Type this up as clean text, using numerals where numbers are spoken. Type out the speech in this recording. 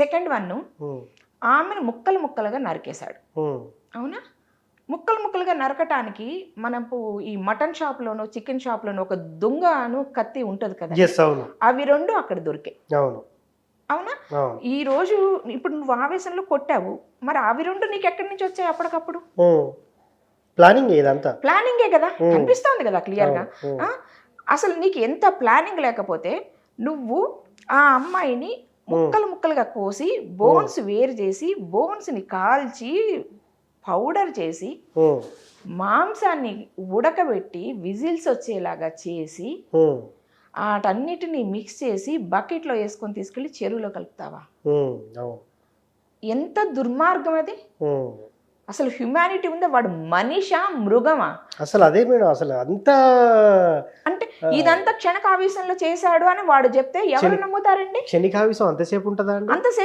Second one, ఆమెను ముక్కలు ముక్కలుగా నరికేశాడు. అవునా? ముక్కలు ముక్కలుగా నరకటానికి మనకు ఈ మటన్ షాప్లోనో చికెన్ షాప్లోనో ఒక దొంగను కత్తి ఉంటుంది కదా, అవి రెండు అక్కడ దొరికాయి. అవునా? ఈ రోజు ఇప్పుడు నువ్వు ఆవేశంలో కొట్టావు, మరి అవి రెండు నీకు ఎక్కడి నుంచి వచ్చాయి అప్పటికప్పుడు? ప్లానింగే కదా, కనిపిస్తోంది కదా క్లియర్గా. అసలు నీకు ఎంత ప్లానింగ్ లేకపోతే నువ్వు ఆ అమ్మాయిని ముక్కలు ముక్కలుగా కోసి బోన్స్ వేరు చేసి బోన్స్ని కాల్చి పౌడర్ చేసి మాంసాన్ని ఉడకబెట్టి విజిల్స్ వచ్చేలాగా చేసి వాటన్నిటిని మిక్స్ చేసి బకెట్లో వేసుకొని తీసుకెళ్ళి చెరువులో కలుపుతావా? ఎంత దుర్మార్గం అది! అసలు హ్యుమానిటీ ఉందా? వాడు మనిషా మృగమా? అసలు అదే మేడం, అసలు అంత అంటే ఇదంతా క్షణికావేశంలో చేశాడు అని వాడు చెప్తే ఎవరు నమ్ముతారండి? క్షణికావేశం అంతసేపు ఉంటుందా అండి? అంతసేపు